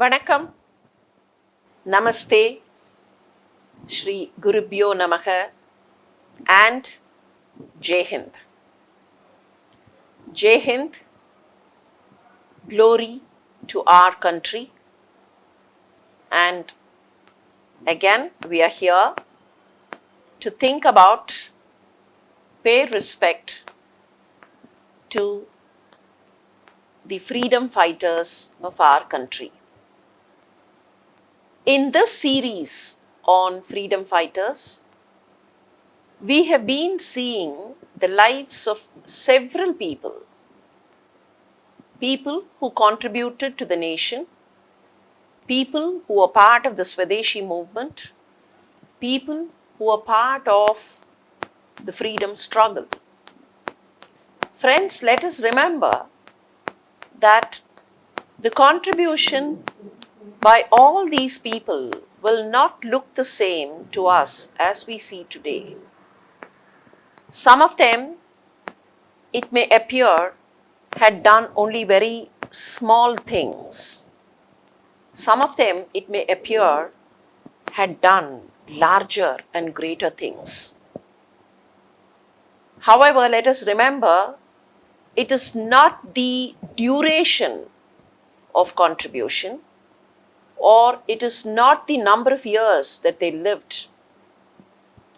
Vanakkam, Namaste, Shri Gurubhyo Namaha, and Jai Hind. Jai Hind, glory to our country. And again, we are here to think about, pay respect to the freedom fighters of our country. In this series on freedom fighters, we have been seeing the lives of several people who contributed to the nation, people who are part of the Swadeshi movement, people who are part of the freedom struggle. Friends, let us remember that the contribution by all these people will not look the same to us as we see today. Some of them, it may appear, had done only very small things. Some of them, it may appear, had done larger and greater things. However, let us remember, it is not the duration of contribution, or it is not the number of years that they lived.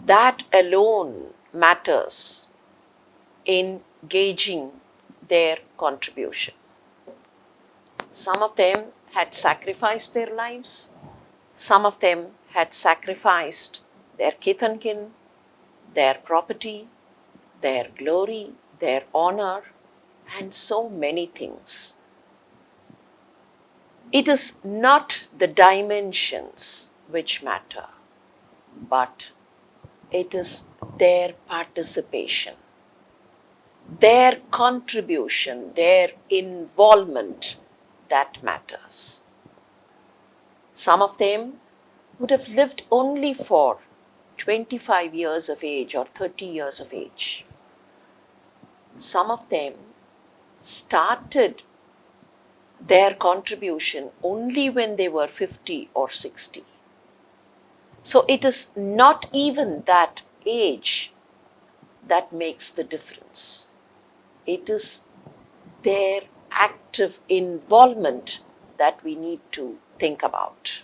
That alone matters in gauging their contribution. Some of them had sacrificed their lives. Some of them had sacrificed their kith and kin, their property, their glory, their honor, and so many things. It is not the dimensions which matter, but it is their participation, their contribution, their involvement that matters. Some of them would have lived only for 25 years of age or 30 years of age. Some of them started their contribution only when they were 50 or 60. So it is not even that age that makes the difference. It is their active involvement that we need to think about.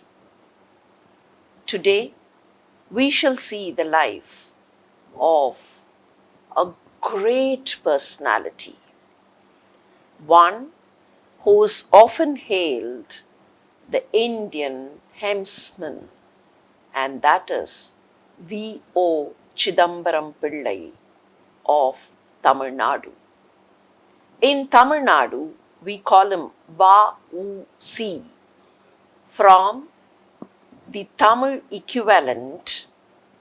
Today, we shall see the life of a great personality, one who is often hailed the Indian hemsman, and that is V.O. Chidambaram Pillai of Tamil Nadu. In Tamil Nadu, we call him Va.U.C. from the Tamil equivalent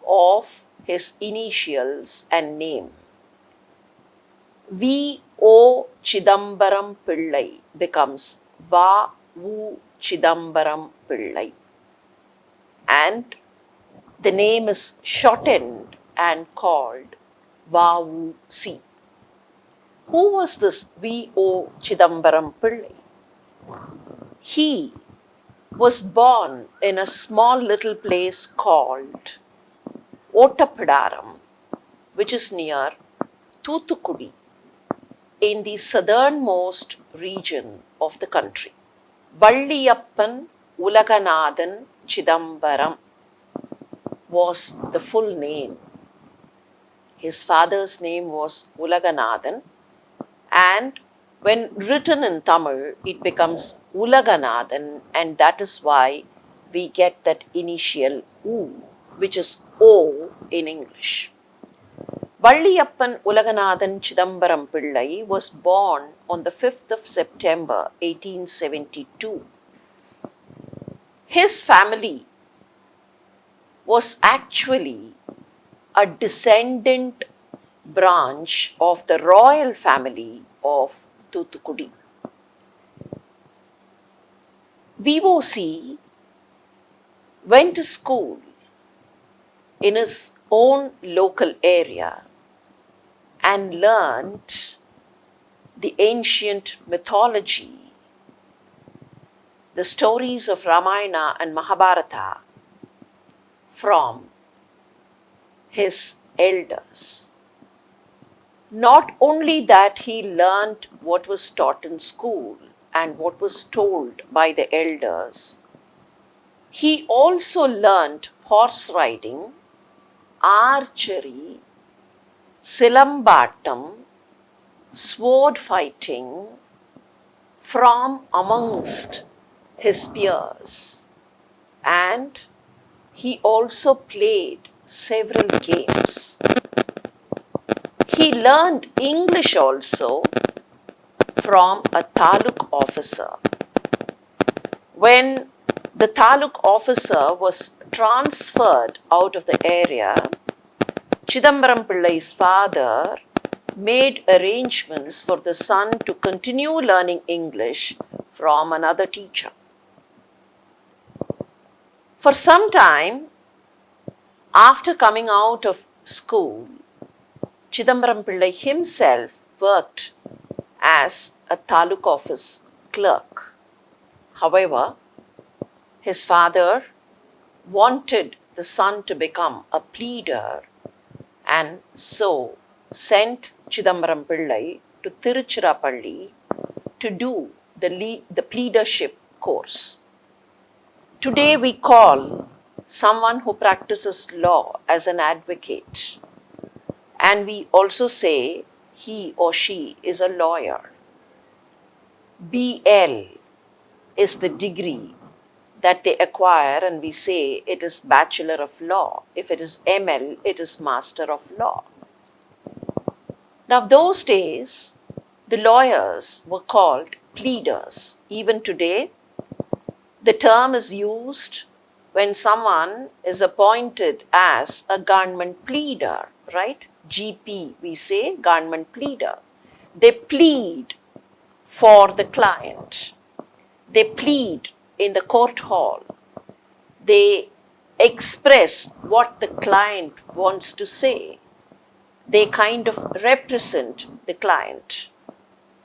of his initials and name. V.O. Chidambaram Pillai becomes Va.U. Chidambaram Pillai. And the name is shortened and called Va.U.C. Who was this V.O. Chidambaram Pillai? He was born in a small little place called Ottapadaram, which is near Thoothukudi, in the southernmost region of the country. Valliyappan Ulaganathan Chidambaram was the full name. His father's name was Ulaganathan, and when written in Tamil, it becomes Ulaganathan, and that is why we get that initial U, which is O in English. Valliyappan Ulaganathan Chidambaram Pillai was born on the 5th of September 1872. His family was actually a descendant branch of the royal family of Thoothukudi. VOC went to school in his own local area and learnt the ancient mythology the stories of Ramayana and Mahabharata from his elders. Not only that he learnt what was taught in school and what was told by the elders, he also learnt horse riding, archery, silambatam, sword fighting from amongst his peers, and he also played several games. He learned English also from a taluk officer. When the taluk officer was transferred out of the area, Chidambaram Pillai's father made arrangements for the son to continue learning English from another teacher. For some time, after coming out of school, Chidambaram Pillai himself worked as a taluk office clerk. However, his father wanted the son to become a pleader and so sent Chidambaram Pillai to Tiruchirappalli to do the pleadership course. Today we call someone who practices law as an advocate, and we also say he or she is a lawyer. BL is the degree that they acquire, and we say it is Bachelor of Law. If it is ML, it is Master of Law. Now, those days, the lawyers were called pleaders. Even today, the term is used when someone is appointed as a government pleader, right? GP, we say government pleader. They plead for the client. They plead in the court hall. They express what the client wants to say. They kind of represent the client.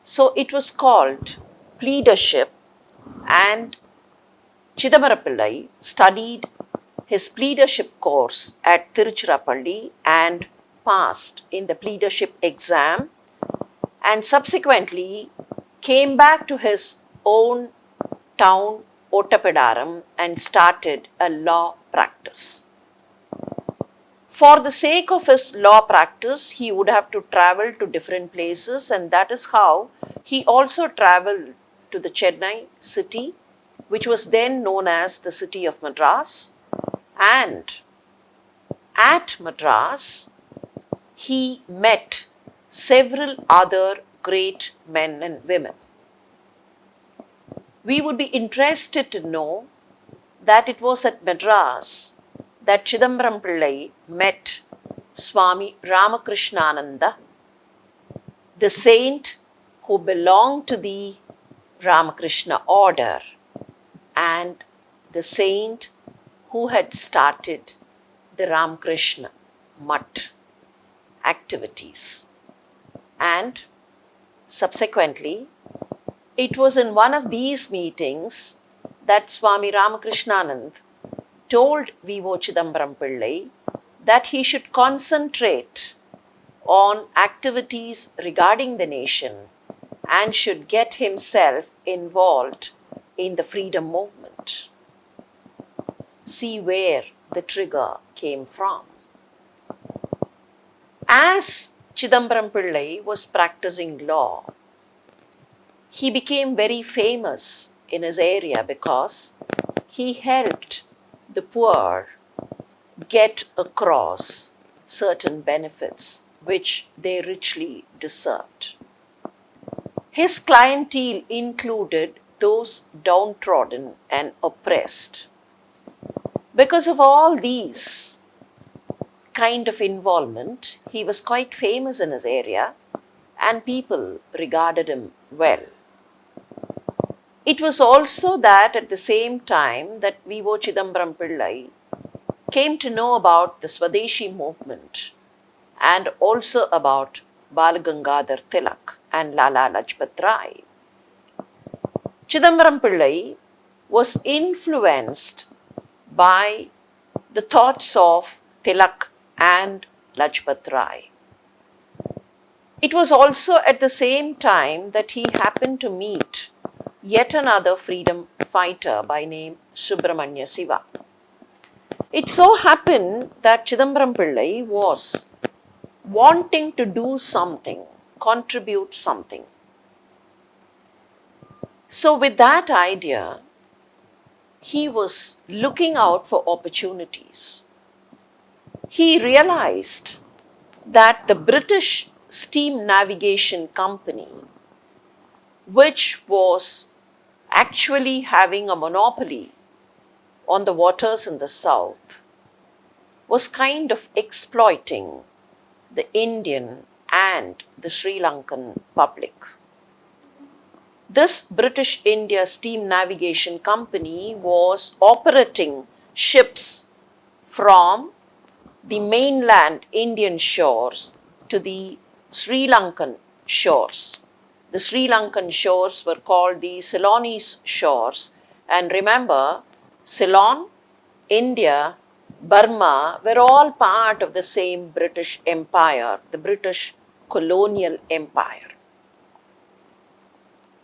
So it was called pleadership, and Chidambaram Pillai studied his pleadership course at Tiruchirappalli and passed in the pleadership exam, and subsequently came back to his own town, Ottapadaram, and started a law practice. For the sake of his law practice, he would have to travel to different places, and that is how he also traveled to the Chennai city, which was then known as the city of Madras. And at Madras, he met several other great men and women. We would be interested to know that it was at Madras that Chidambaram Pillai met Swami Ramakrishnananda, the saint who belonged to the Ramakrishna order and the saint who had started the Ramakrishna Mutt activities. And subsequently, it was in one of these meetings that Swami Ramakrishnanand told V.O. Chidambaram Pillai that he should concentrate on activities regarding the nation and should get himself involved in the freedom movement. See where the trigger came from. As Chidambaram Pillai was practicing law, he became very famous in his area because he helped the poor get across certain benefits which they richly deserved. His clientele included those downtrodden and oppressed. Because of all these kind of involvement, he was quite famous in his area and people regarded him well. It was also that at the same time that V.O. Chidambaram Pillai came to know about the Swadeshi movement and also about Balagangadhar Tilak and Lala Lajpat Rai. Chidambaram Pillai was influenced by the thoughts of Tilak and Lajpat Rai. It was also at the same time that he happened to meet yet another freedom fighter by name Subramanya Siva. It so happened that Chidambaram Pillai was wanting to do something, contribute something. So, with that idea, he was looking out for opportunities. He realized that the British Steam Navigation Company, which was actually having a monopoly on the waters in the south, was kind of exploiting the Indian and the Sri Lankan public. This British India Steam Navigation Company was operating ships from the mainland Indian shores to the Sri Lankan shores. The Sri Lankan shores were called the Ceylonese shores. And remember, Ceylon, India, Burma were all part of the same British Empire, the British colonial empire.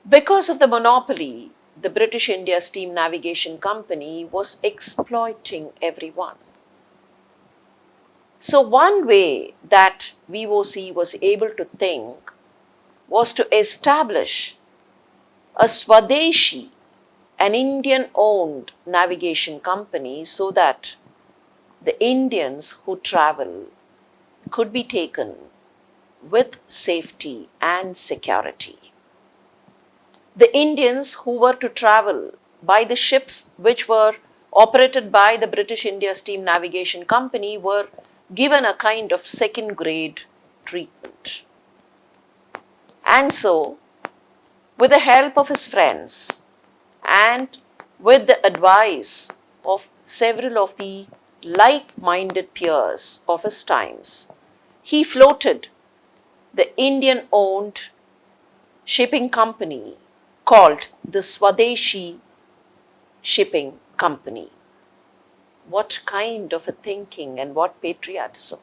Because of the monopoly, the British India Steam Navigation Company was exploiting everyone. So, one way that VOC was able to think was to establish a Swadeshi, an Indian owned navigation company, so that the Indians who travel could be taken with safety and security. The Indians who were to travel by the ships which were operated by the British India Steam Navigation Company were given a kind of second grade treatment. And so, with the help of his friends and with the advice of several of the like-minded peers of his times, he floated the Indian-owned shipping company called the Swadeshi Shipping Company. What kind of a thinking and what patriotism!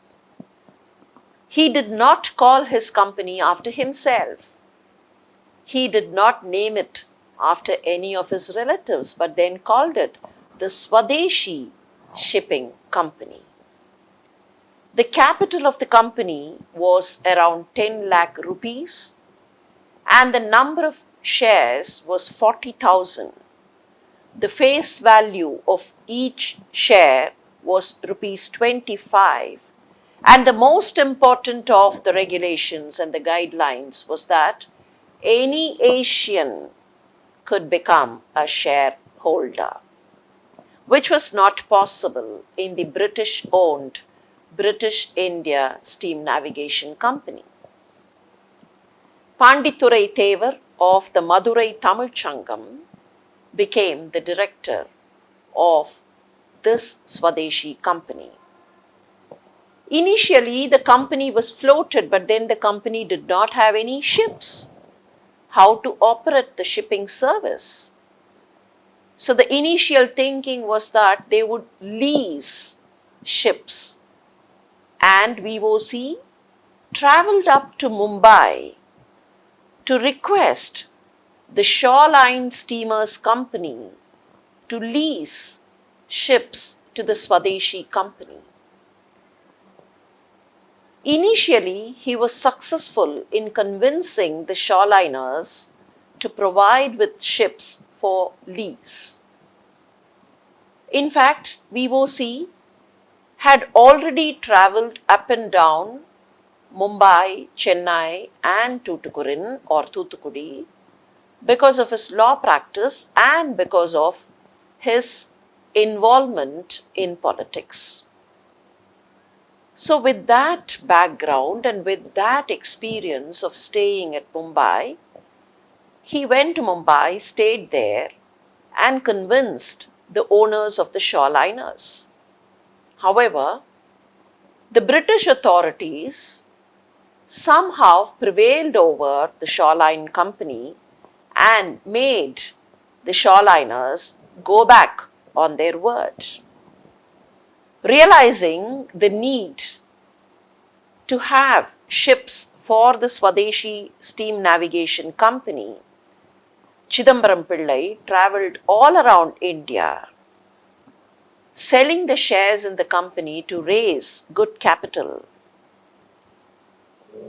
He did not call his company after himself. He did not name it after any of his relatives, but then called it the Swadeshi Shipping Company. The capital of the company was around 10 lakh rupees, and the number of shares was 40,000. The face value of each share was rupees 25. And the most important of the regulations and the guidelines was that any Asian could become a shareholder, which was not possible in the British owned British India Steam Navigation Company. Panditurai Thevar of the Madurai Tamil Sangam became the director of this Swadeshi company. Initially, the company was floated, but then the company did not have any ships. How to operate the shipping service? So, the initial thinking was that they would lease ships. And VOC traveled up to Mumbai to request the Shoreline Steamers Company to lease ships to the Swadeshi Company. Initially, he was successful in convincing the shoreliners to provide with ships for lease. In fact, VOC had already traveled up and down Mumbai, Chennai and Tuticorin or Thoothukudi because of his law practice and because of his involvement in politics. So, with that background and with that experience of staying at Mumbai, he went to Mumbai, stayed there, and convinced the owners of the shoreliners. However, the British authorities somehow prevailed over the shoreline company and made the shoreliners go back on their word. Realizing the need to have ships for the Swadeshi Steam Navigation Company, Chidambaram Pillai travelled all around India, selling the shares in the company to raise good capital.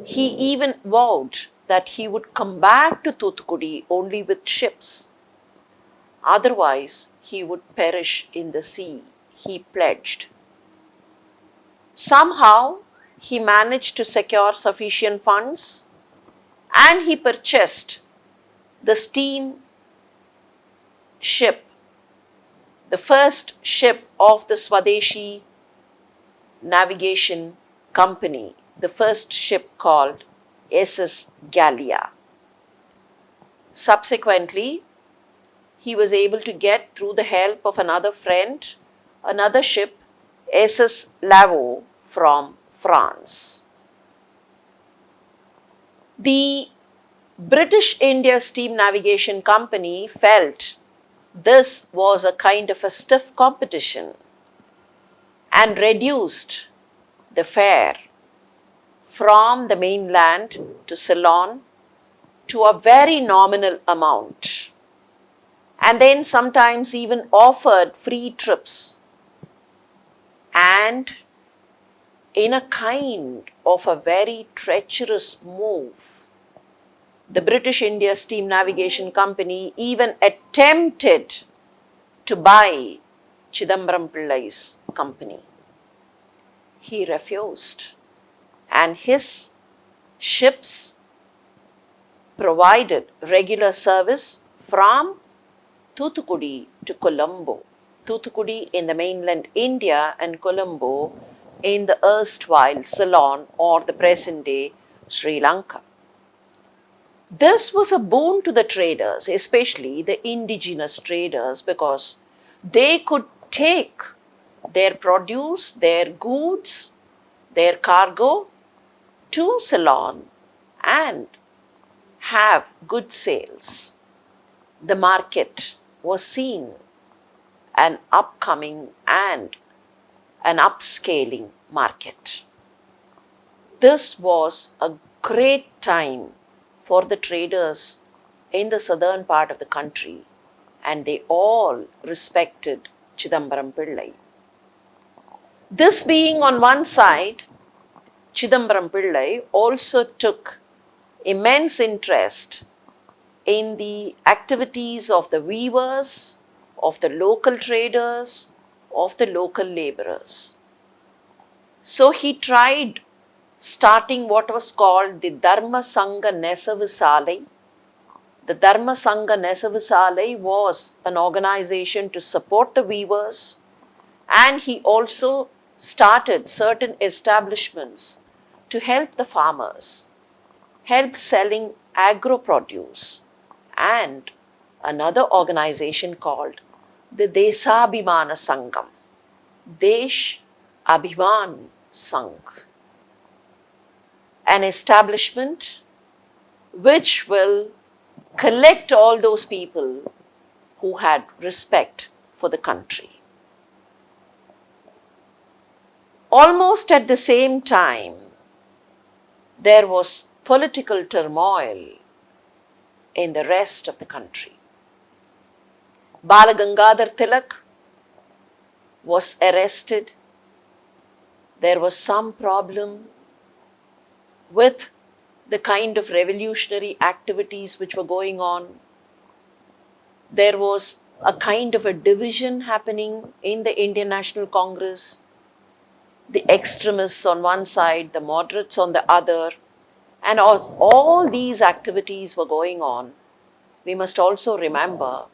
He even vowed that he would come back to Thoothukudi only with ships. Otherwise, he would perish in the sea, he pledged. Somehow, he managed to secure sufficient funds and he purchased the steam ship, the first ship of the Swadeshi Navigation Company, the first ship called SS Gallia. Subsequently, he was able to get, through the help of another friend, another ship, SS Lavaux from France. The British India Steam Navigation Company felt this was a kind of a stiff competition and reduced the fare from the mainland to Ceylon to a very nominal amount, and then sometimes even offered free trips. And in a kind of a very treacherous move, the British India Steam Navigation Company even attempted to buy Chidambaram Pillai's company. He refused, and his ships provided regular service from Thoothukudi to Colombo. Thoothukudi in the mainland India and Colombo in the erstwhile Ceylon or the present day Sri Lanka. This was a boon to the traders, especially the indigenous traders, because they could take their produce, their goods, their cargo to Ceylon and have good sales. The market was seen an upcoming and an upscaling market. This was a great time for the traders in the southern part of the country, and they all respected Chidambaram Pillai. This being on one side, Chidambaram Pillai also took immense interest in the activities of the weavers, of the local traders, of the local laborers. So he tried starting what was called the Dharma Sangha Nesavu Salai. The Dharma Sangha Nesavu Salai was an organization to support the weavers, and he also started certain establishments to help the farmers, help selling agro produce, and another organization called the Desabhimana Sangam, Desh Abhiman Sangh, an establishment which will collect all those people who had respect for the country. Almost at the same time, there was political turmoil in the rest of the country. Balagangadhar Tilak was arrested. There was some problem with the kind of revolutionary activities which were going on. There was a kind of a division happening in the Indian National Congress. The extremists on one side, the moderates on the other, and all these activities were going on. We must also remember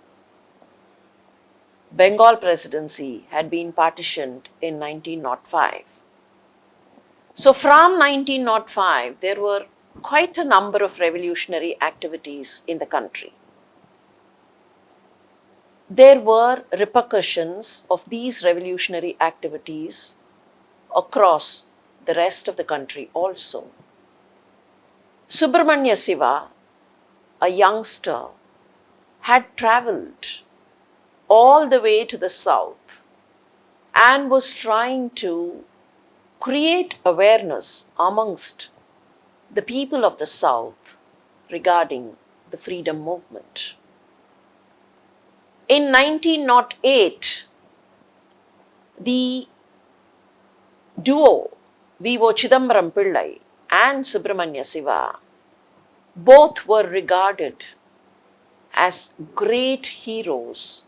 Bengal presidency had been partitioned in 1905. So from 1905, there were quite a number of revolutionary activities in the country. There were repercussions of these revolutionary activities across the rest of the country also. Subramanya Siva, a youngster, had travelled all the way to the south and was trying to create awareness amongst the people of the south regarding the freedom movement. In 1908, the duo V.O. Chidambaram Pillai and Subramanya Siva both were regarded as great heroes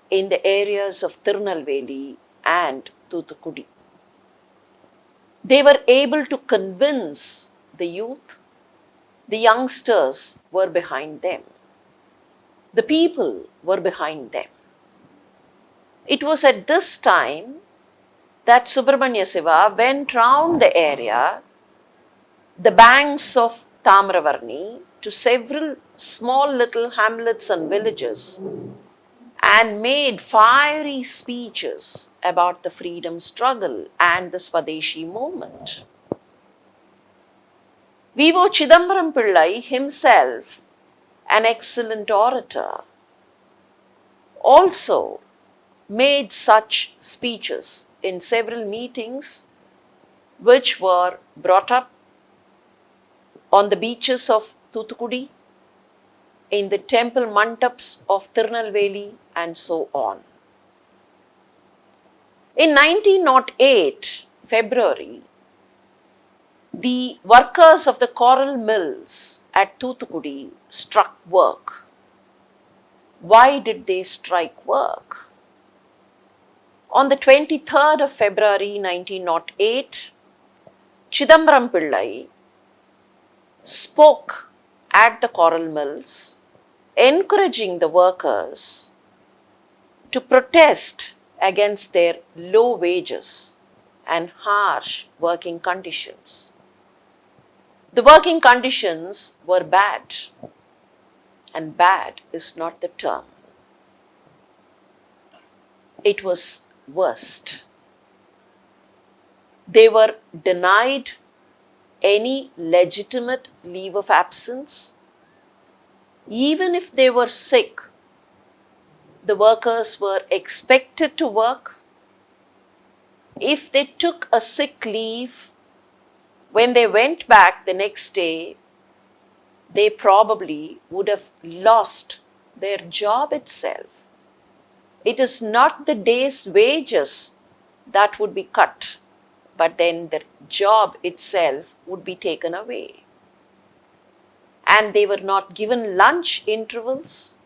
in the areas of Tirunelveli and Thoothukudi. They were able to convince the youth. The youngsters were behind them. The people were behind them. It was at this time that Subramanya Siva went round the area, the banks of Tamravarni, to several small little hamlets and villages, and made fiery speeches about the freedom struggle and the Swadeshi movement. V.O. Chidambaram Pillai himself, an excellent orator, also made such speeches in several meetings which were brought up on the beaches of Thoothukudi, in the temple mantaps of Tirunelveli, and so on. In 1908, February, the workers of the coral mills at Thoothukudi struck work. Why did they strike work? On the 23rd of February 1908, Chidambaram Pillai spoke at the coral mills, encouraging the workers to protest against their low wages and harsh working conditions. The working conditions were bad, and bad is not the term. It was worst. They were denied any legitimate leave of absence. Even if they were sick, the workers were expected to work. If they took a sick leave, when they went back the next day, they probably would have lost their job itself. It is not the day's wages that would be cut, but then the job itself would be taken away. And they were not given lunch intervals.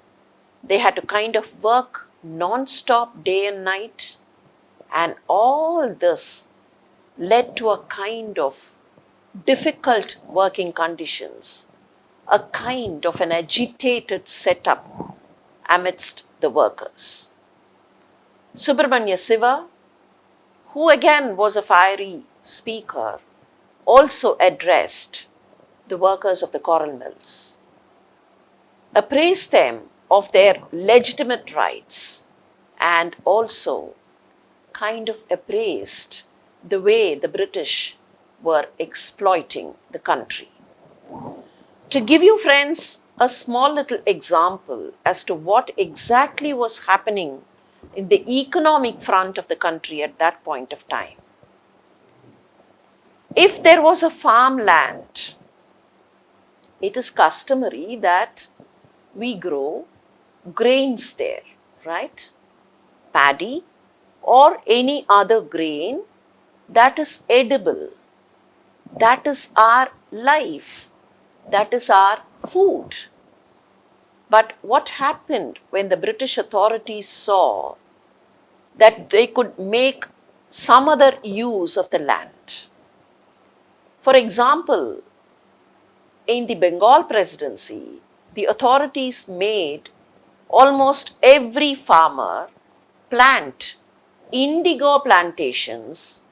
They had to kind of work non-stop day and night. And all this led to a kind of difficult working conditions, a kind of an agitated setup amidst the workers. Subramanya Siva, who again was a fiery speaker, also addressed the workers of the coral mills, appraised them of their legitimate rights, and also kind of appraised the way the British were exploiting the country. To give you, friends, a small little example as to what exactly was happening in the economic front of the country at that point of time. If there was a farmland, it is customary that we grow grains there, right? Paddy or any other grain that is edible. That is our life. That is our food. But what happened when the British authorities saw that they could make some other use of the land? For example, in the Bengal presidency, the authorities made almost every farmer plant indigo plantations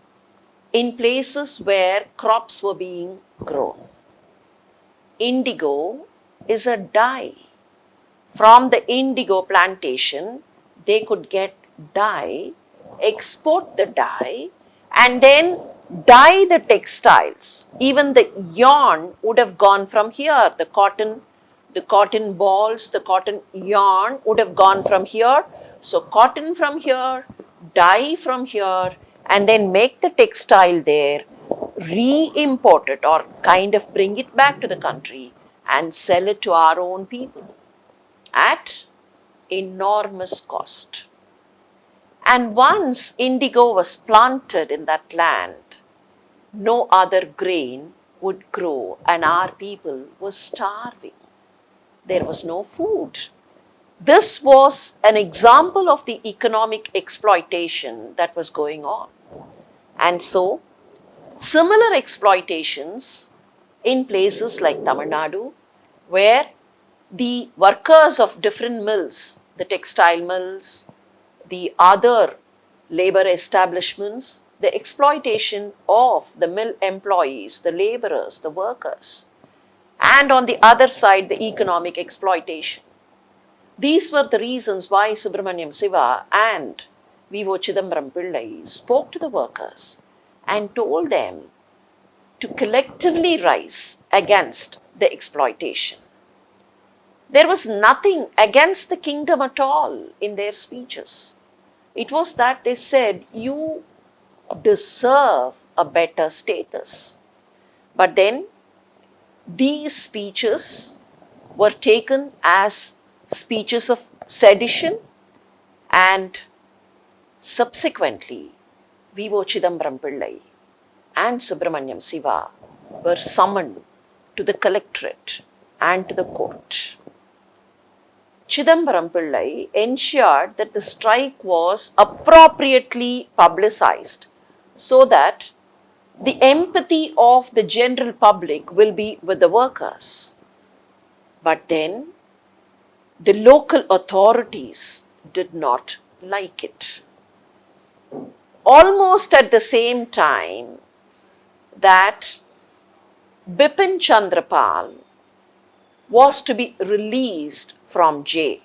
in places where crops were being grown. Indigo is a dye. From the indigo plantation, they could get dye, export the dye, and then dye the textiles. Even the yarn would have gone from here. The cotton balls, the cotton yarn would have gone from here So cotton from here, dye from here, and then make the textile there, re-import it or kind of bring it back to the country and sell it to our own people at enormous cost. And once indigo was planted in that land, no other grain would grow and our people were starving. There was no food. This was an example of the economic exploitation that was going on. And so, similar exploitations in places like Tamil Nadu, where the workers of different mills, the textile mills, the other labor establishments, the exploitation of the mill employees, the laborers, the workers, and on the other side, the economic exploitation. These were the reasons why Subramanya Siva and V.O. Chidambaram Pillai spoke to the workers and told them to collectively rise against the exploitation. There was nothing against the kingdom at all in their speeches. It was that they said, you deserve a better status. But then these speeches were taken as speeches of sedition, and subsequently V.O. Chidambaram Pillai and Subramanya Siva were summoned to the collectorate and to the court. Chidambaram Pillai ensured that the strike was appropriately publicized so that the empathy of the general public will be with the workers. But then the local authorities did not like it. Almost at the same time that Bipin Chandra Pal was to be released from jail.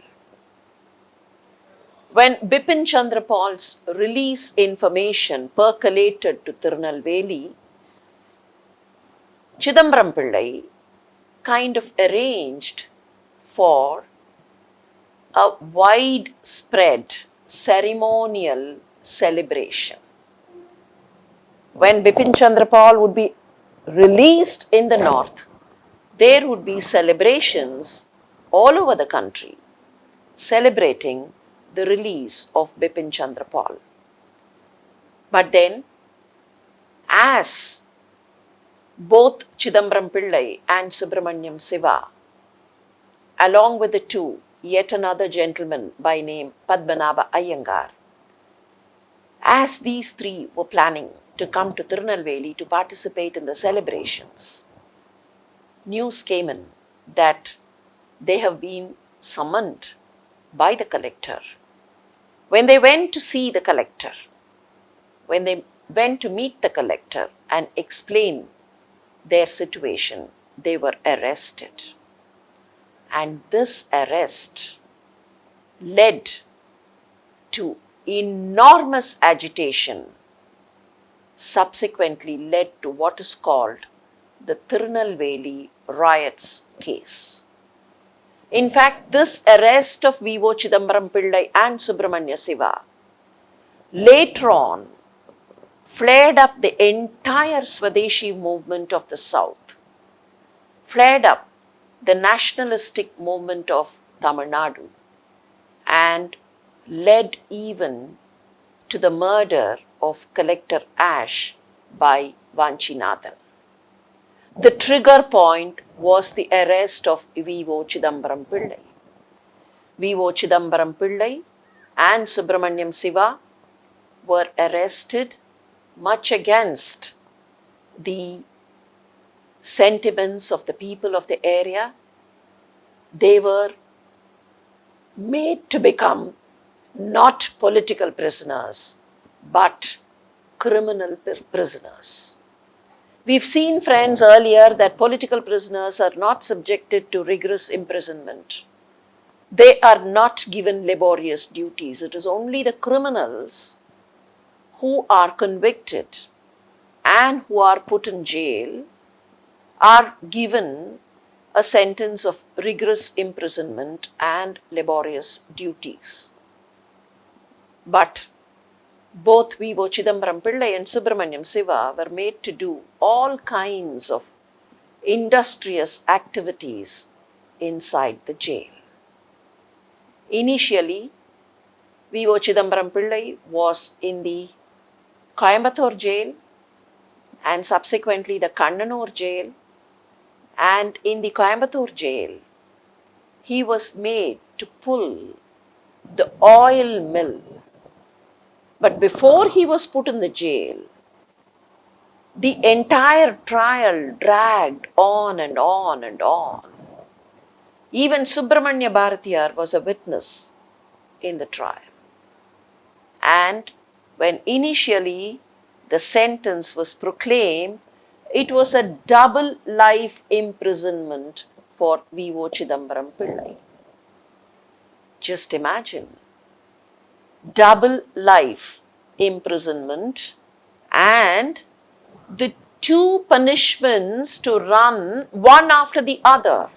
When Bipin Chandra Pal's release information percolated to Tirunelveli, Chidambaram Pillai kind of arranged for a widespread ceremonial celebration. When Bipin Chandra Pal would be released in the north, there would be celebrations all over the country celebrating the release of Bipin Chandra Pal. But then, as both Chidambaram Pillai and Subramanyam Siva, along with the two, yet another gentleman by name Padmanabha Iyengar, as these three were planning to come to Tirunelveli to participate in the celebrations, news came in that they have been summoned by the collector. When they went to see the collector, when they went to meet the collector and explain their situation, they were arrested. And this arrest led to enormous agitation, subsequently led to what is called the Tirunelveli riots case. In fact, this arrest of V.O. Chidambaram Pillai and Subramanya Siva later on flared up the entire Swadeshi movement of the South, flared up the nationalistic movement of Tamil Nadu, and led even to the murder of Collector Ash by Banchi Nathan. The trigger point was the arrest of V.O. Chidambaram Pillai. V.O. Chidambaram Pillai and Subramanyam Siva were arrested much against the sentiments of the people of the area. They were made to become not political prisoners, but criminal prisoners. We've seen, friends, earlier that political prisoners are not subjected to rigorous imprisonment. They are not given laborious duties. It is only the criminals who are convicted and who are put in jail are given a sentence of rigorous imprisonment and laborious duties. But both V.O. Chidambaram Pillai and Subramanya Siva were made to do all kinds of industrious activities inside the jail. Initially, V.O. Chidambaram Pillai was in the Coimbatore jail and subsequently the Kannanur jail. And in the Coimbatore jail, he was made to pull the oil mill. But before he was put in the jail, the entire trial dragged on and on and on. Even Subramanya Bharatiyar was a witness in the trial. And when initially the sentence was proclaimed, it was a double life imprisonment for V.O. Chidambaram Pillai. Just imagine, double life imprisonment and the two punishments to run one after the other.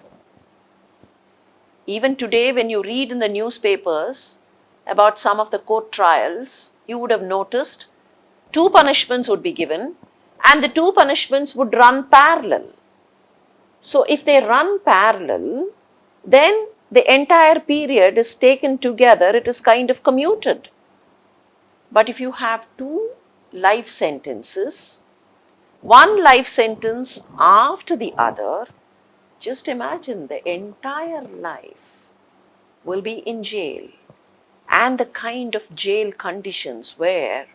Even today, when you read in the newspapers about some of the court trials, you would have noticed two punishments would be given and the two punishments would run parallel. So if they run parallel, then the entire period is taken together, it is kind of commuted. But if you have two life sentences, one life sentence after the other, just imagine the entire life will be in jail. And the kind of jail conditions where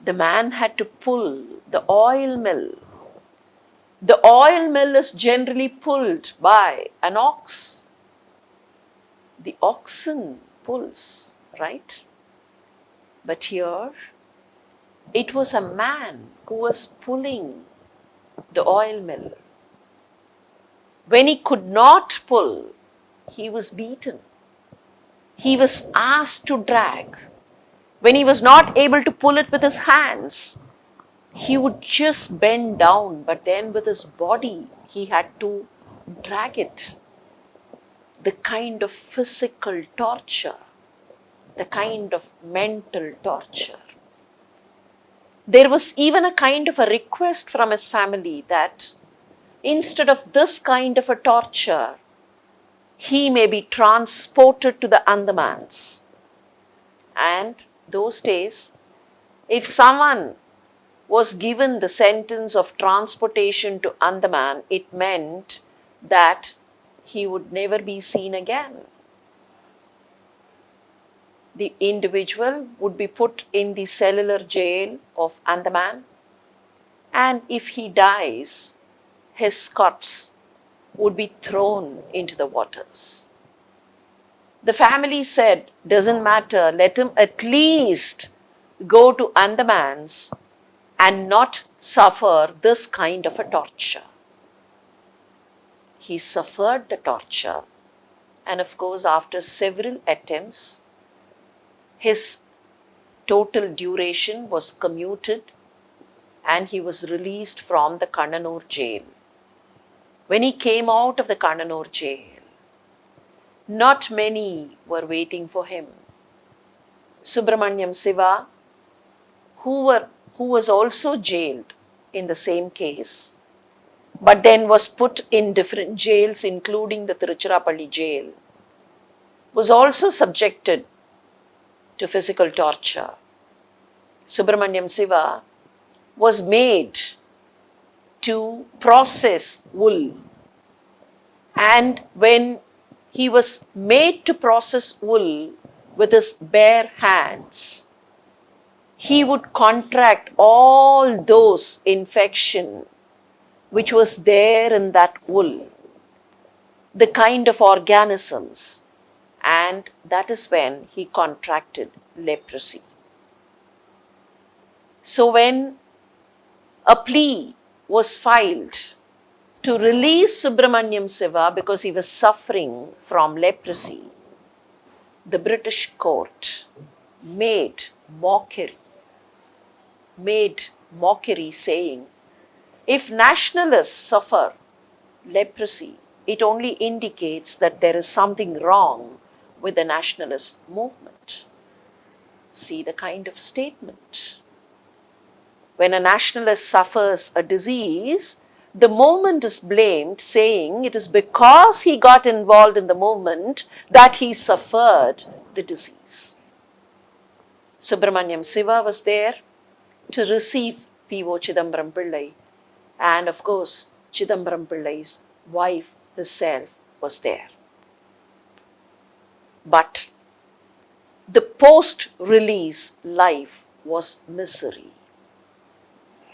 the man had to pull the oil mill. The oil mill is generally pulled by an ox. The oxen pulls, right? But here, it was a man who was pulling the oil mill. When he could not pull, he was beaten. He was asked to drag. When he was not able to pull it with his hands, he would just bend down, but then with his body, he had to drag it. The kind of physical torture, the kind of mental torture. There was even a kind of a request from his family that instead of this kind of a torture, he may be transported to the Andamans. And those days, if someone was given the sentence of transportation to Andaman, it meant that he would never be seen again. The individual would be put in the cellular jail of Andaman, and if he dies, his corpse would be thrown into the waters. The family said, doesn't matter, let him at least go to Andamans and not suffer this kind of a torture. He suffered the torture, and of course, after several attempts, his total duration was commuted and he was released from the Kannanur jail. When he came out of the Kannanur jail, not many were waiting for him. Subramanya Siva, who was also jailed in the same case, but then was put in different jails, including the Tiruchirappalli jail, was also subjected to physical torture. Subramanya Siva was made to process wool, and when he was made to process wool with his bare hands, he would contract all those infection which was there in that wool, the kind of organisms, and that is when he contracted leprosy. So when a plea was filed to release Subramanya Siva because he was suffering from leprosy, the British court made mockery saying, if nationalists suffer leprosy, it only indicates that there is something wrong with the nationalist movement. See the kind of statement. When a nationalist suffers a disease, the movement is blamed, saying it is because he got involved in the movement that he suffered the disease. Subramanya Siva was there to receive V.O. Chidambaram Pillai, and of course, Chidambaram Pillai's wife herself was there. But the post-release life was misery.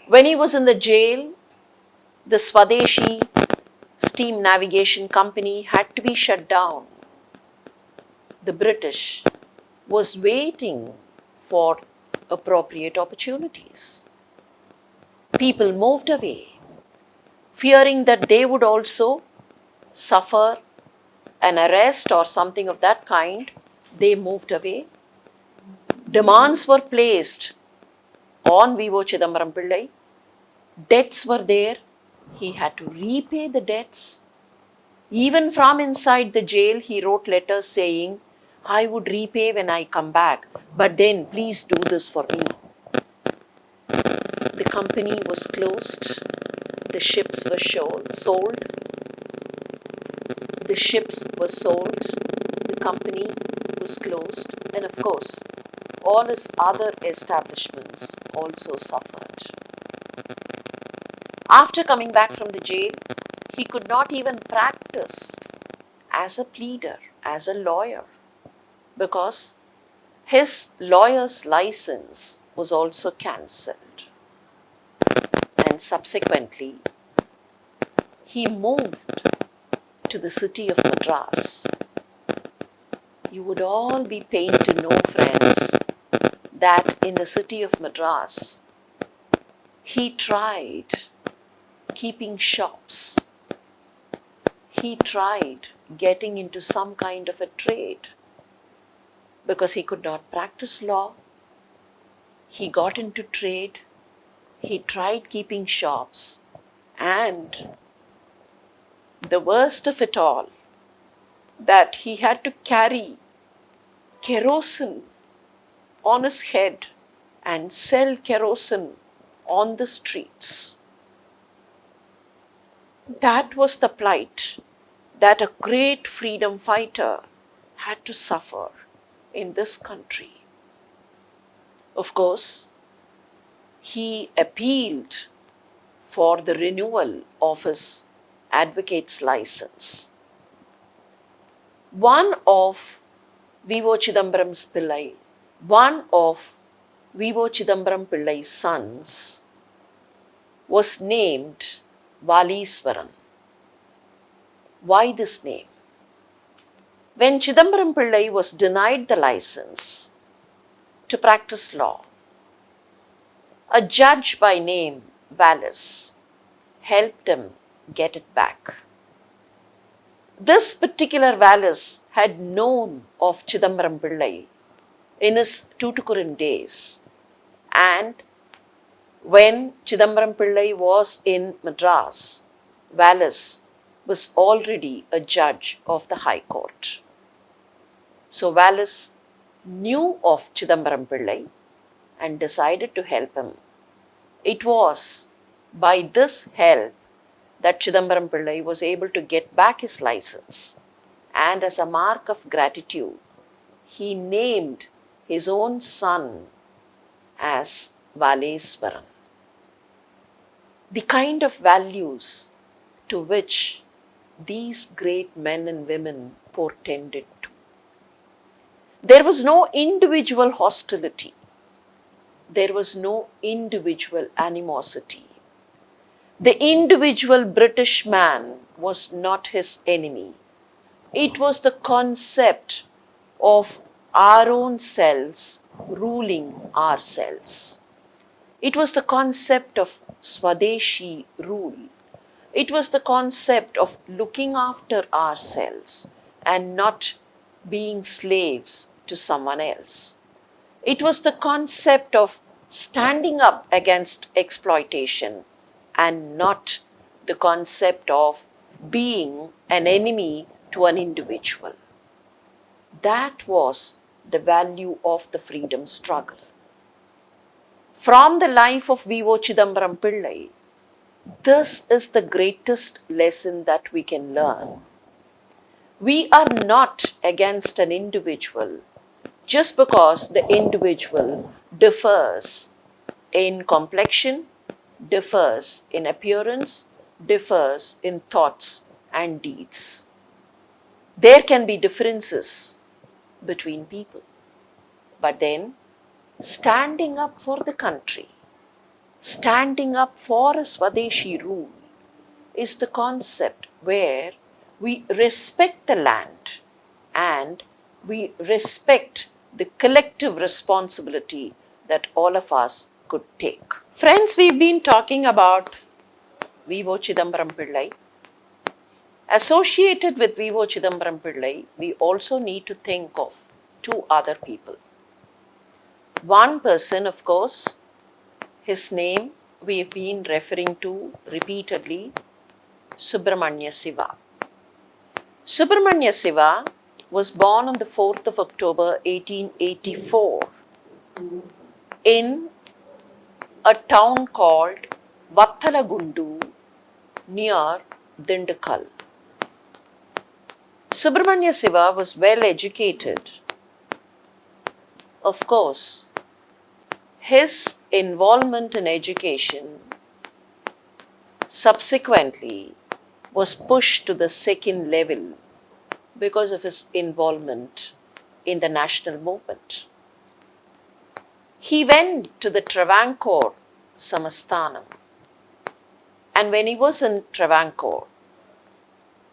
When he was in the jail, the Swadeshi steam navigation company had to be shut down. The British was waiting for appropriate opportunities. People moved away, fearing that they would also suffer an arrest or something of that kind. They moved away. Demands were placed on V.O. Chidambaram Pillai. Debts were there. He had to repay the debts. Even from inside the jail, he wrote letters saying, I would repay when I come back, but then please do this for me. The company was closed. The ships were sold. The ships were sold. The company was closed. And of course, all his other establishments also suffered. After coming back from the jail, he could not even practice as a pleader, as a lawyer, because his lawyer's license was also cancelled. And subsequently, he moved to the city of Madras. You would all be pained to know, friends, that in the city of Madras, he tried keeping shops. He tried getting into some kind of a trade because he could not practice law. He got into trade. He tried keeping shops, and the worst of it all, that he had to carry kerosene on his head and sell kerosene on the streets. That was the plight that a great freedom fighter had to suffer in this country. Of course, he appealed for the renewal of his advocate's license. One of V.O. Chidambaram Pillai's sons was named Valiswaran. Why this name? When Chidambaram Pillai was denied the license to practice law, a judge by name Valorous helped him get it back. This particular Valorous had known of Chidambaram Pillai in his Tuticorin days, and when Chidambaram Pillai was in Madras, Valorous was already a judge of the High Court. So Valorous knew of Chidambaram Pillai and decided to help him. It was by this help that Chidambaram Pillai was able to get back his license, and as a mark of gratitude, he named his own son as Valeswaran. The kind of values to which these great men and women portended to. There was no individual hostility. There was no individual animosity. The individual British man was not his enemy. It was the concept of our own selves ruling ourselves. It was the concept of Swadeshi rule. It was the concept of looking after ourselves and not being slaves to someone else. It was the concept of standing up against exploitation and not the concept of being an enemy to an individual. That was the value of the freedom struggle. From the life of V.O. Chidambaram Pillai, this is the greatest lesson that we can learn. We are not against an individual just because the individual differs in complexion, differs in appearance, differs in thoughts and deeds. There can be differences between people, but then standing up for the country, standing up for a Swadeshi rule is the concept where we respect the land and we respect the collective responsibility that all of us could take. Friends, we've been talking about V.O. Chidambaram Pillai. Associated with V.O. Chidambaram Pillai, we also need to think of two other people. One person, of course, his name we have been referring to repeatedly, Subramanya Siva. Subramanya Siva was born on the 4th of October 1884 in a town called Vattalagundu near Dindakal. Subramanya Siva was well educated. Of course, his involvement in education subsequently was pushed to the second level because of his involvement in the national movement. He went to the Travancore Samasthanam, and when he was in Travancore,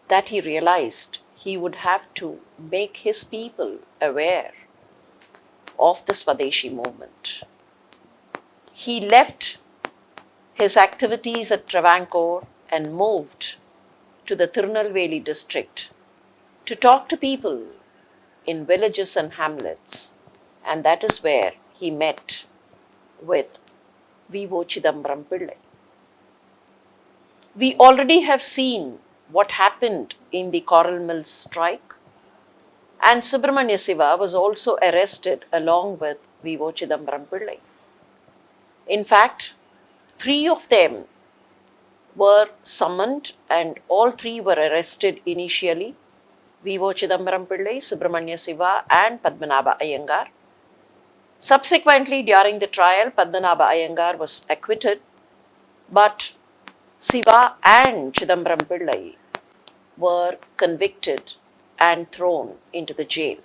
that he realized he would have to make his people aware of the Swadeshi movement. He left his activities at Travancore and moved to the Tirunelveli district to talk to people in villages and hamlets, and that is where he met with V.O. Chidambaram Pillai. We already have seen what happened in the Coral Mills strike, and Subramanya Siva was also arrested along with V.O. Chidambaram Pillai. In fact, 3 of them were summoned and all 3 were arrested initially: V.O. Chidambaram Pillai, Subramanya Siva and Padmanabha Iyengar. Subsequently, during the trial, Padmanabha Iyengar was acquitted, but Siva and Chidambaram Pillai were convicted and thrown into the jail.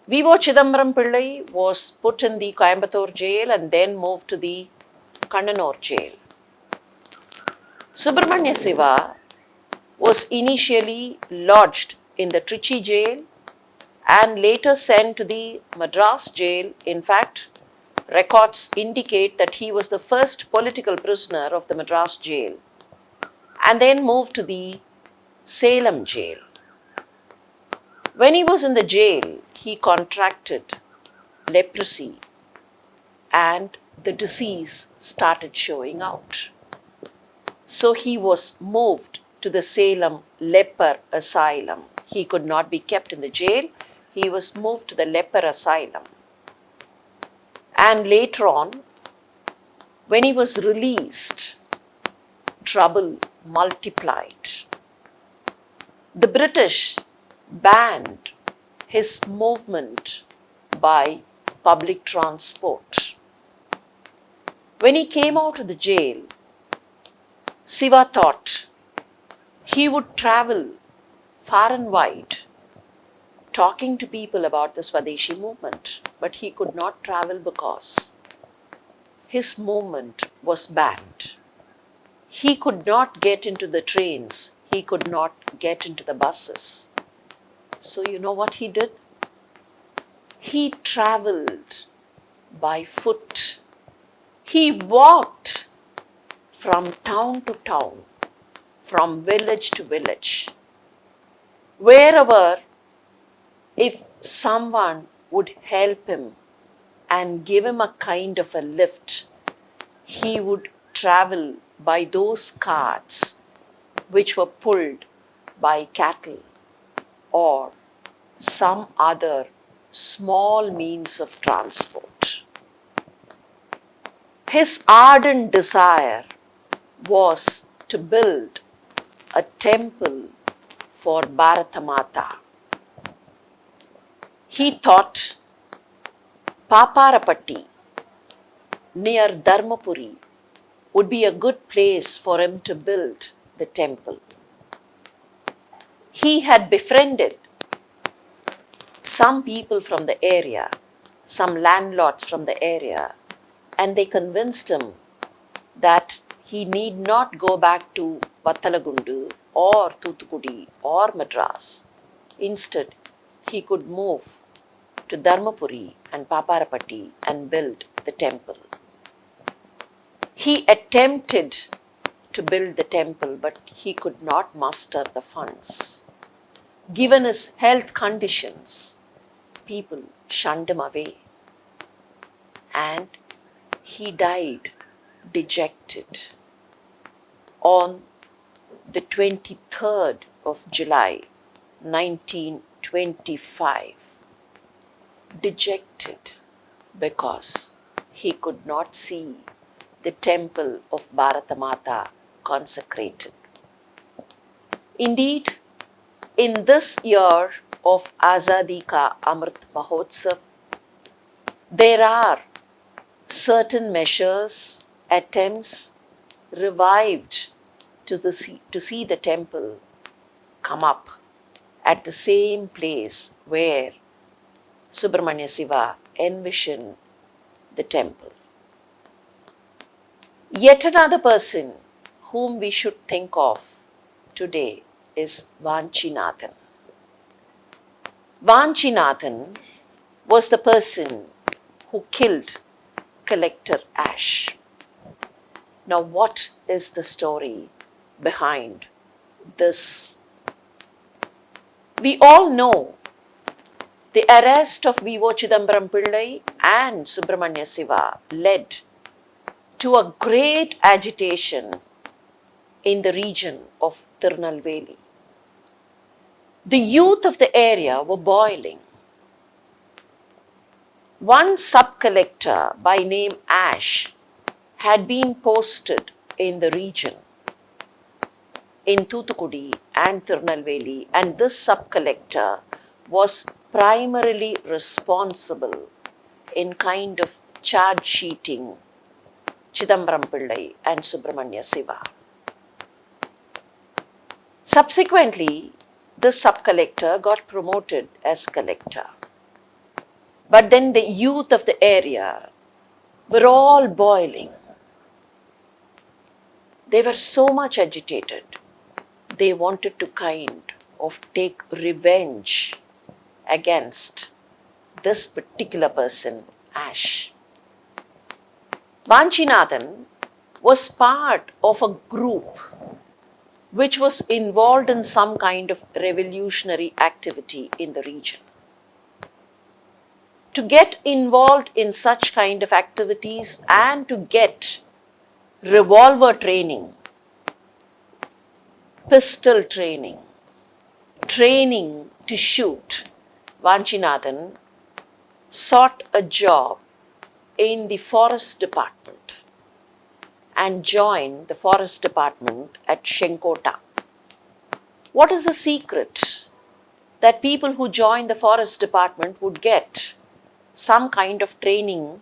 V.O. Chidambaram Pillai was put in the Coimbatore jail and then moved to the Kannanur jail. Subramanya Siva was initially lodged in the Trichy jail and later sent to the Madras jail. In fact, records indicate that he was the first political prisoner of the Madras jail and then moved to the Salem jail. When he was in the jail, he contracted leprosy and the disease started showing out. So he was moved to the Salem leper asylum. He could not be kept in the jail. He was moved to the leper asylum. And later on, when he was released, trouble multiplied. The British banned his movement by public transport. When he came out of the jail, Siva thought he would travel far and wide talking to people about the Swadeshi movement, but he could not travel because his movement was banned. He could not get into the trains, he could not get into the buses. So you know what he did? He traveled by foot. He walked from town to town, from village to village. Wherever, if someone would help him and give him a kind of a lift, he would travel by those carts which were pulled by cattle or some other small means of transport. His ardent desire was to build a temple for Bharatamata. He thought Paparapatti near Dharmapuri would be a good place for him to build the temple. He had befriended some people from the area, some landlords from the area, and they convinced him that he need not go back to Vattalagundu or Thuthukudi or Madras. Instead, he could move to Dharmapuri and Paparapatti and build the temple. He attempted to build the temple, but he could not muster the funds. Given his health conditions, people shunned him away, and he died dejected on the 23rd of July, 1925. Dejected because he could not see the temple of Bharatamata consecrated. Indeed, in this year of Azadi ka Amrit Mahotsav, there are certain measures, attempts revived to see the temple come up at the same place where Subramanya Siva envisioned the temple. Yet another person whom we should think of today is Banchi Nathan. Banchi Nathan was the person who killed Collector Ash. Now, what is the story behind this? We all know the arrest of V.O. Chidambaram Pillai and Subramanya Siva led to a great agitation in the region of Tirunelveli. The youth of the area were boiling. One sub-collector by name Ash had been posted in the region in Thuthukudi and Tirunelveli, and this sub-collector was primarily responsible in kind of charge sheeting Chidambaram Pillai and Subramanya Siva. Subsequently, this sub-collector got promoted as collector. But then the youth of the area were all boiling. They were so much agitated. They wanted to kind of take revenge against this particular person, Ash. Banchi Nathan was part of a group which was involved in some kind of revolutionary activity in the region. To get involved in such kind of activities and to get revolver training, pistol training, training to shoot, Banchi Nathan sought a job in the forest department and joined the forest department at Shenkota. What is the secret? That people who join the forest department would get some kind of training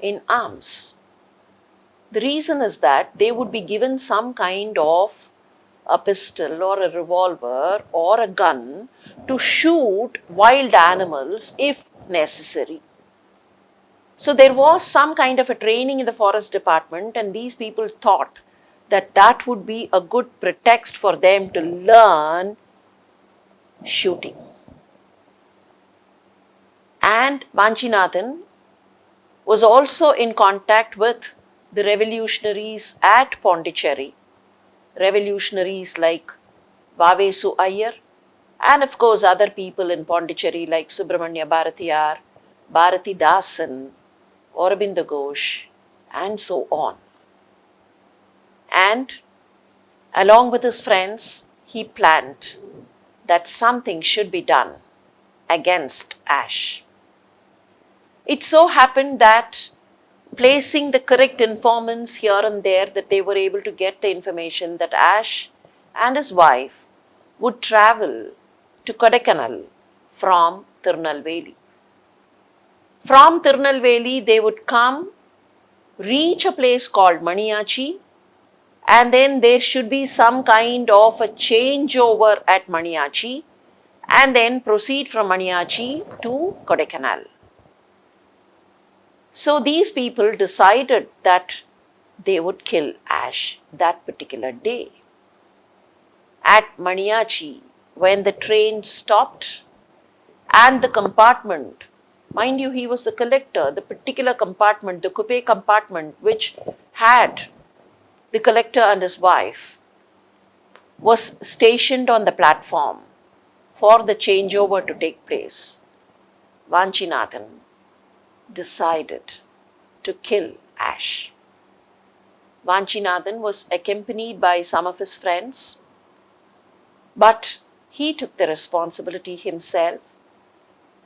in arms. The reason is that they would be given some kind of a pistol or a revolver or a gun to shoot wild animals if necessary. So there was some kind of a training in the forest department, and these people thought that that would be a good pretext for them to learn shooting. And Banchi Nathan was also in contact with the revolutionaries at Pondicherry, revolutionaries like Vavesu Iyer, and of course other people in Pondicherry like Subramanya Bharatiyar, Bharati Dasan, Aurobindo Ghosh, and so on. And along with his friends, he planned that something should be done against ash. It so happened that placing the correct informants here and there, that they were able to get the information that Ash and his wife would travel to Kodaikanal from Tirunelveli. From Tirunelveli, they would come, reach a place called Maniyachi, and then there should be some kind of a changeover at Maniyachi, and then proceed from Maniyachi to Kodaikanal. So these people decided that they would kill Ash that particular day. At Maniyachi, when the train stopped and the compartment, mind you, he was the collector, the particular compartment, the coupe compartment which had the collector and his wife, was stationed on the platform for the changeover to take place. Banchi Nathan decided to kill Ash. Banchi Nathan was accompanied by some of his friends, but he took the responsibility himself,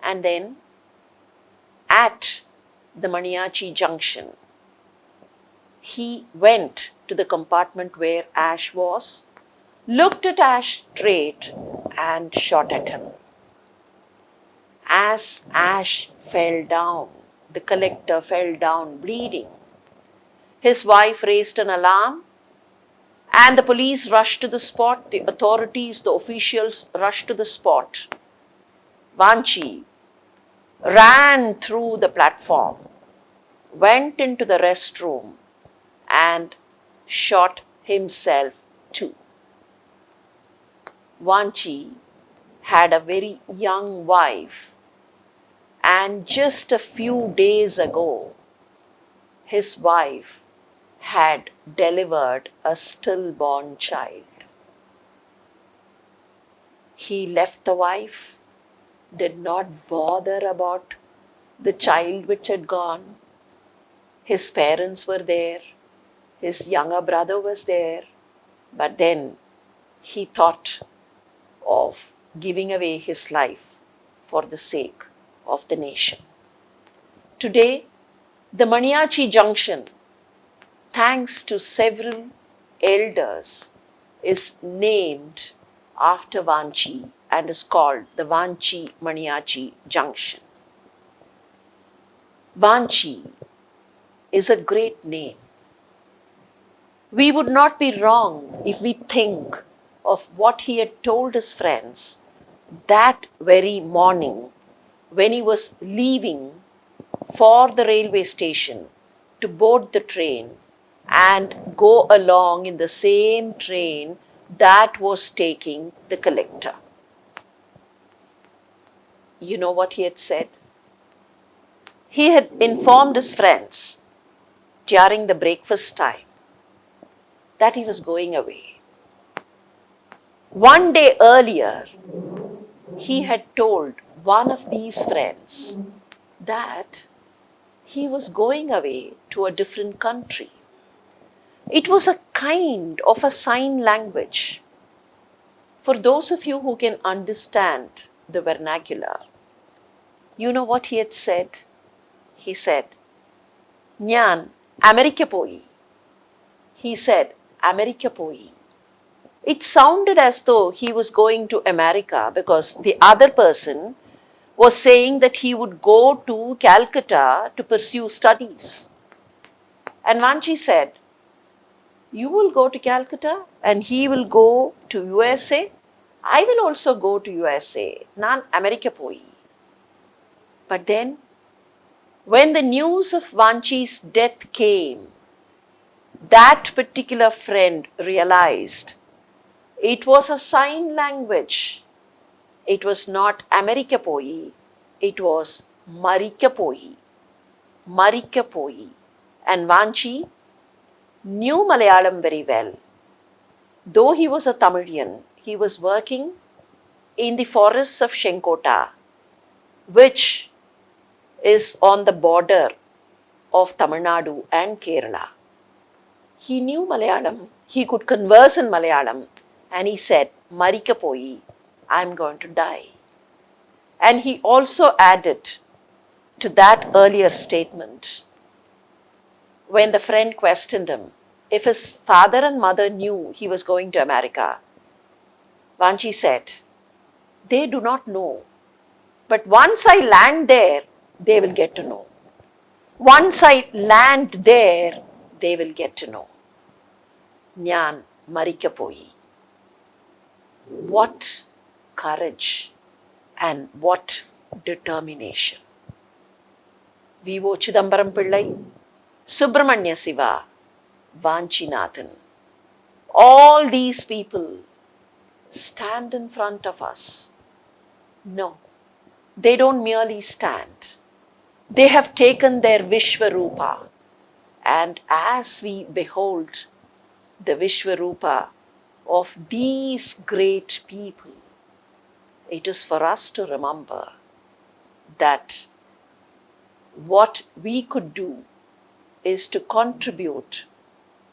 and then at the Maniyachi junction, he went to the compartment where Ash was, looked at Ash straight and shot at him. As Ash fell down, the collector fell down bleeding. His wife raised an alarm, and the police rushed to the spot, the authorities, the officials rushed to the spot. Banchi ran through the platform, went into the restroom, and shot himself too. Banchi had a very young wife, and just a few days ago, his wife had delivered a stillborn child. He left the wife, did not bother about the child which had gone. His parents were there, his younger brother was there, but then he thought of giving away his life for the sake of the nation. Today, the Maniyachi junction, thanks to several elders, is named after Banchi and is called the Banchi Maniyachi junction. Banchi is a great name. We would not be wrong if we think of what he had told his friends that very morning when he was leaving for the railway station to board the train and go along in the same train that was taking the collector. You know what he had said? He had informed his friends during the breakfast time that he was going away. One day earlier, he had told one of these friends that he was going away to a different country. It was a kind of a sign language. For those of you who can understand the vernacular, you know what he had said? He said, Nyan America poi. He said, America poi. It sounded as though he was going to America because the other person was saying that he would go to Calcutta to pursue studies. And Banchi said, you will go to Calcutta and he will go to USA. I will also go to USA. Nan America poi. But then, when the news of Banchi's death came, that particular friend realized it was a sign language. It was not America poi, it was Marika poi. Marika poi. And Banchi knew Malayalam very well. Though he was a Tamilian, he was working in the forests of Shenkota, which is on the border of Tamil Nadu and Kerala. He knew Malayalam, he could converse in Malayalam, and he said, Marika poi, I am going to die. And he also added to that earlier statement, when the friend questioned him if his father and mother knew he was going to America, Banchi said, "They do not know. But once I land there, they will get to know. Once I land there, they will get to know." Nyan marikapoi. What courage and what determination. V.O. Chidambaram Pillai, Subramanya Siva, Banchi Nathan. All these people stand in front of us. No, they don't merely stand. They have taken their Vishwarupa. And as we behold the Vishwarupa of these great people, it is for us to remember that what we could do is to contribute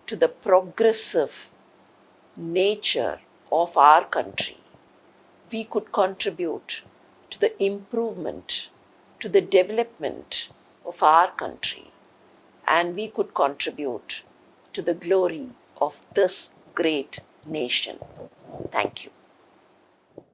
to the progressive nature of our country. We could contribute to the improvement, to the development of our country, and we could contribute to the glory of this great nation. Thank you.